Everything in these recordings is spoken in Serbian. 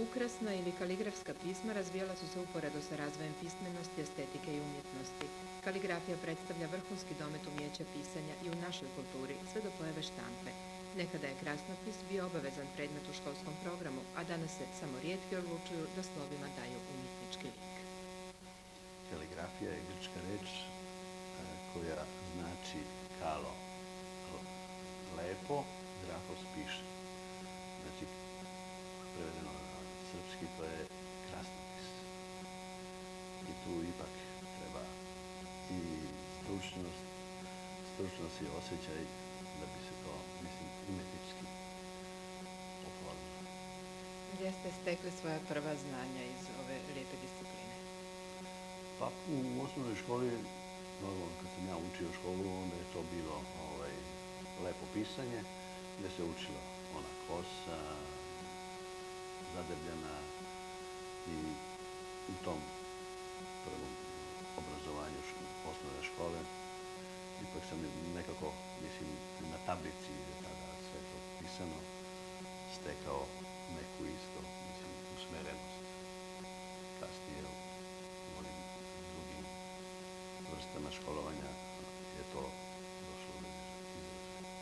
Ukrasna ili kaligrafska pisma razvijala su se uporedo sa razvojem pismenosti, estetike i umjetnosti. Kaligrafija predstavlja vrhunski domet umijeća pisanja i u našoj kulturi, sve do pojave štampe. Nekada je krasnopis bio obavezan predmet u školskom programu, a danas se samo rijetki odlučuju da slovima daju umjetnički lik. Kaligrafija je grčka reč koja znači kalo lepo, grafos piše. Znači, prevedeno na srpski, to je krasnopis. I tu ipak treba i stručnost i osjećaj da bi se to, mislim, umjetnički oformilo. Gdje ste stekli svoja prva znanja iz ove lijepe discipline? Pa u osnovnoj školi, normalno kad sam ja učio školu, onda je to bilo lepo pisanje, gdje se učila ona kosa, zadebljena i u tom prvom obrazovanju osnovne škole ipak sam nekako, mislim, na tablici je tada sve to pisano, stekao neku isto, mislim, usmerenost. Kasnije u onim drugim vrstama školovanja je to došlo do izražaja.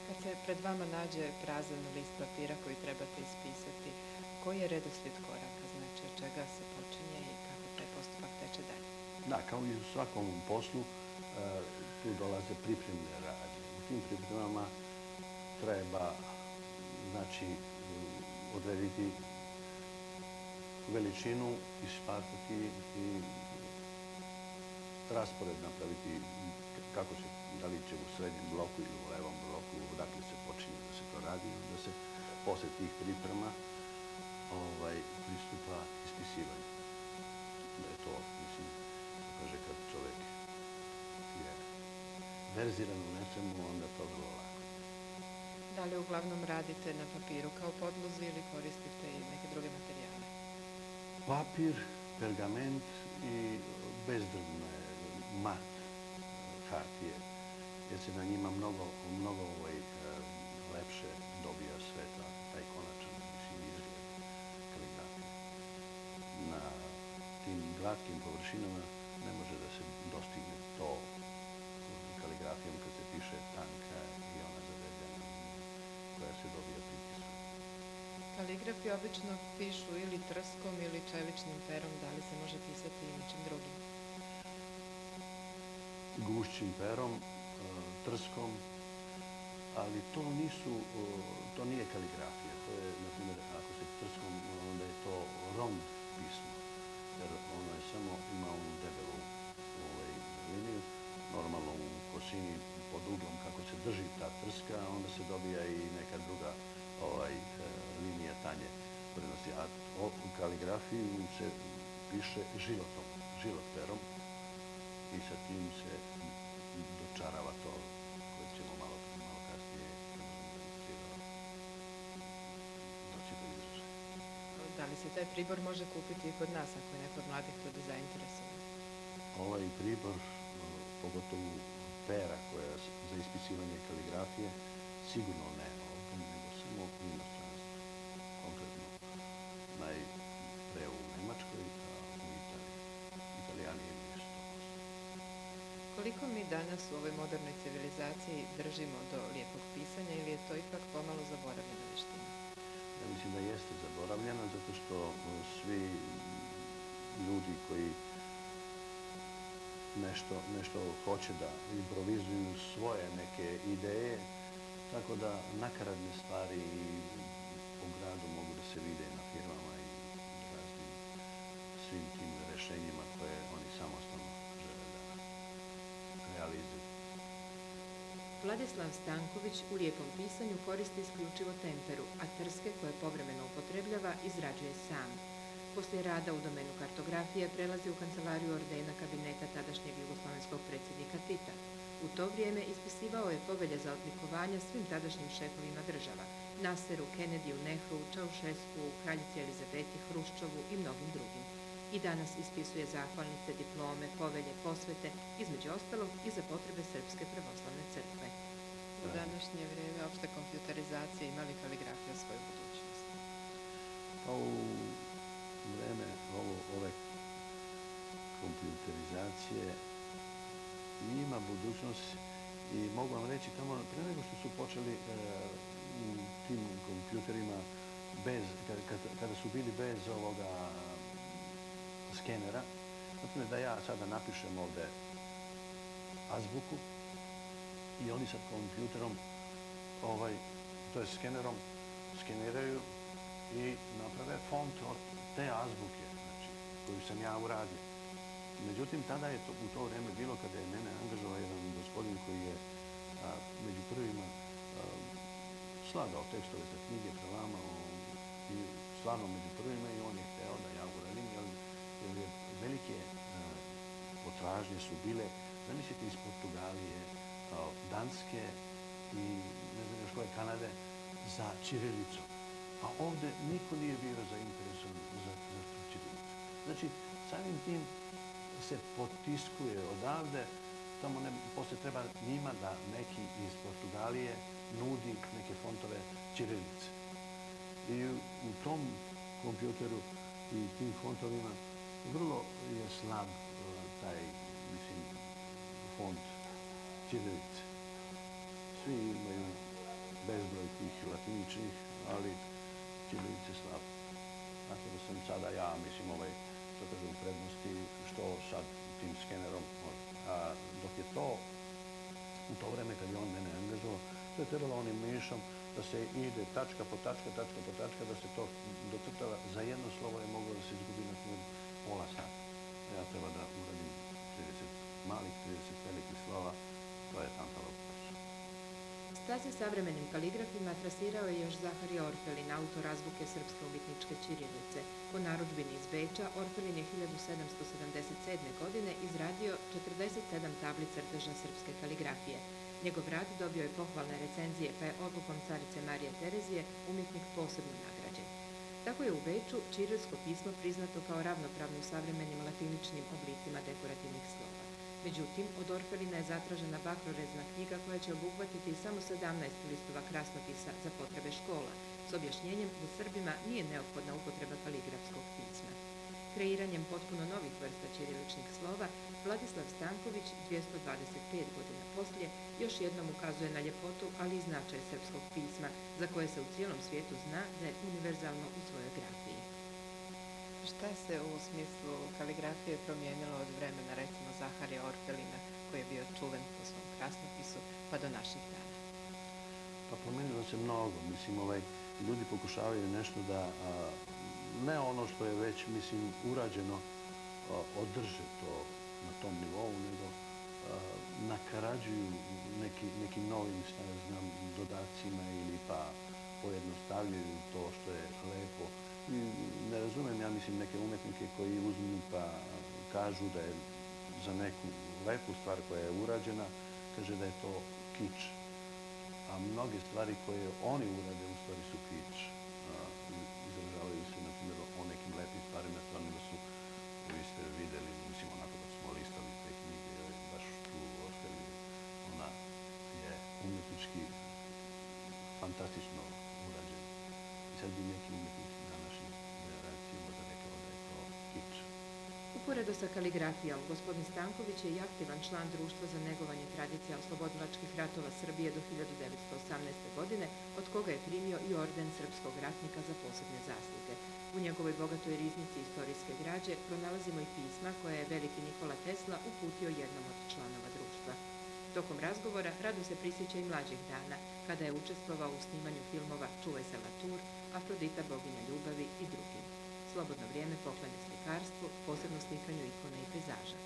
Kad se pred vama nađe prazan list papira koji trebate ispisati, koji je redoslijed koraka, znači od čega se počinje i kako taj postupak teče dalje? Da, kao i u svakom poslu, tu dolaze pripremne radnje. U tim pripremama treba, znači, odrediti veličinu, ispartati i raspored napraviti kako se, da li će u srednjem bloku ili u levom bloku, odakle se počinje da se to radi, da se posle tih priprema pristupa ispisivanju. Da je to, mislim, kaže kad čovjek je verziran u nečemu, onda to vrlo lako. Da li uglavnom radite na papiru kao podlozi ili koristite i neke druge materijale? Papir, pergament i bezdrvne mat hartije, jer se na njima mnogo lepše dobija sveta, taj konačan, mislim, izgled kaligrafije. Na tim glatkim površinama ne može da se dostigne to kaligrafijom kad se piše tanka i ona zadebljena koja se dobija pritiskom. Kaligrafi obično pišu ili trskom ili čeličnim perom, da li se može pisati i ničim drugim? Gušćim perom, trskom, ali to nije kaligrafija. To je, na primjer, ako se trskom, onda je to rond pismo, jer ono je samo ima onu debelu liniju. Normalno u kosini pod uglom kako se drži ta trska, onda se dobija i neka druga linija tanje prednosti. A u kaligrafiju se piše život perom i sa tim se dočarava to koje ćemo malo kasnije doći do izražaja. Da li se taj pribor može kupiti i kod nas ako je neko od mladih ljudi zainteresovan? Ovaj pribor, pogotovo pera koja za ispisivanje kaligrafije, sigurno ne ovdje, nego samo u inostranstvu. Konkretno najpre u Nemačkoj, a u Italiji. Italijani imaju 100%. Koliko mi danas u ovoj modernoj civilizaciji držimo do lijepog pisanja ili je to ipak pomalo zaboravljena vještina? Ja mislim da jeste zaboravljena, zato što svi ljudi koji nešto hoće da improvizuju svoje neke ideje, tako da nakaradne stvari po gradu mogu da se vide na firmama i raznim svim tim rešenjima koje oni samostalno žele da realizuju. Vladislav Stanković u lijepom pisanju koristi isključivo temperu, a trske koje povremeno upotrebljava izrađuje sam. Poslije rada u domenu kartografije prelazi u kancelariju ordena kabineta tadašnjeg jugoslovenskog predsjednika Tita. U to vrijeme ispisivao je povelje za odlikovanja svim tadašnjim šefovima država, Naseru, Kennedyju, Nehru, Čaušesku, kraljici Elizabeti, Hruščovu i mnogim drugim. I danas ispisuje zahvalnice, diplome, povelje, posvete, između ostalog i za potrebe Srpske pravoslavne crkve. U današnje vrijeme opšte kompjuterizacije ima li kaligrafija svoju budućnost? Pa u vreme ove kompjuterizacije ima budućnost i mogu vam reći tamo pre nego što su počeli tim kompjuterima kada su bili bez ovoga skenera, naprimjer da ja sada napišem ovde azbuku i oni sa kompjuterom, to je skenerom, skeniraju i naprave font od te azbuke, znači, koju sam ja uradio. Međutim, tada je u to vreme bilo kada je mene angažovao jedan gospodin koji je među prvima slagao tekstove za knjige, prelamao i stvarno među prvima i on je hteo da ja uradim, jer velike potražnje su bile, zamislite, iz Portugalije, Danske i ne znam još koje, Kanade, za ćirilicu. A ovde niko nije bio zainteresovan za tu ćirilicu. Znači, samim tim se potiskuje odavde, tamo posle treba njima da neki iz Portugalije nudi neke fontove ćirilice. I u tom kompjuteru i tim fontovima vrlo je slab taj, mislim, font ćirilice. Svi imaju bezbroj tih latiničnih, ali ćirilice slab. Tako da sam sada ja, mislim, što kažem, u prednosti, što sad tim skenerom može. A dok je to, u to vreme kad je on mene angažovao, to je trebalo onim mišom da se ide tačka po tačka, tačka po tačka, da se to docrtava. Za jedno slovo je moglo da se izgubi na pola sata. Ja treba da uradim 30 malih, 30 velikih slova, to je tantalo posao. Staze savremenim kaligrafima trasirao je još Zaharije Orfelin, autor azbuke srpske umjetničke ćirilice. Po narudžbini iz Beča, Orfelin je 1777. godine izradio 47 tabli crteža srpske kaligrafije. Njegov rad dobio je pohvalne recenzije, pa je odlukom carice Marije Terezije umjetnik posebno nagrađen. Tako je u Beču ćirilsko pismo priznato kao ravnopravno u savremenim latiničnim oblicima dekorativnih slova. Međutim, od Orfelina je zatražena bakrorezna knjiga koja će obuhvatiti samo 17 listova krasnopisa za potrebe škola, s objašnjenjem da Srbima nije neophodna upotreba kaligrafskog pisma. Kreiranjem potpuno novih vrsta ćiriličnih slova, Vladislav Stanković, 225 godina poslije, još jednom ukazuje na ljepotu, ali i značaj srpskog pisma, za koje se u cijelom svijetu zna da je univerzalno u svojoj grafiji. Šta se u smislu kaligrafije promijenilo od vremena, recimo, Zaharija Orfelina, koji je bio čuven po svom krasnopisu, pa do naših dana? Pa promijenilo se mnogo. Mislim, ljudi pokušavaju nešto da, ne ono što je već, mislim, urađeno, održe to na tom nivou, nego nakarađuju nekim novim, dodacima ili pa pojednostavljaju to što je lepo. Ne razumem, ja mislim, neke umetnike koji uzmu pa kažu da je za neku lepu stvar koja je urađena, kaže da je to kič. A mnoge stvari koje oni urade u stvari su kič. Izražavaju se, na primjer, o nekim lepim stvarima, stvarno da su, vi ste videli, mislim, onako da smo listali te knjige, baš tu ostali, ona je umetnički fantastično urađena. I sad bi neki umetnici današnji generacije možda rekao da je to kič. Uporedo sa kaligrafijom, gospodin Stanković je i aktivan član Društva za negovanje tradicija oslobodilačkih ratova Srbije do 1918. godine, od koga je primio i orden Srpskog ratnika za posebne zasluge. U njegovoj bogatoj riznici istorijske građe pronalazimo i pisma koje je veliki Nikola Tesla uputio jednom od članova društva. Tokom razgovora rado se prisjeća i mlađih dana, kada je učestvovao u snimanju filmova Čuvaj se Latur, Afrodita, boginja ljubavi i drugim. Slobodno vrijeme poklanja slikarstvu, posebno slikanju ikona i pejzaža.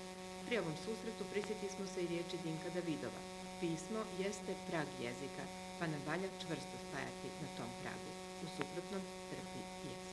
Pri ovom susretu prisjetili se i riječi Dinka Davidova. Pismo jeste prag jezika, pa nam valja čvrsto stajati na tom pragu. U suprotnom trpi jezik.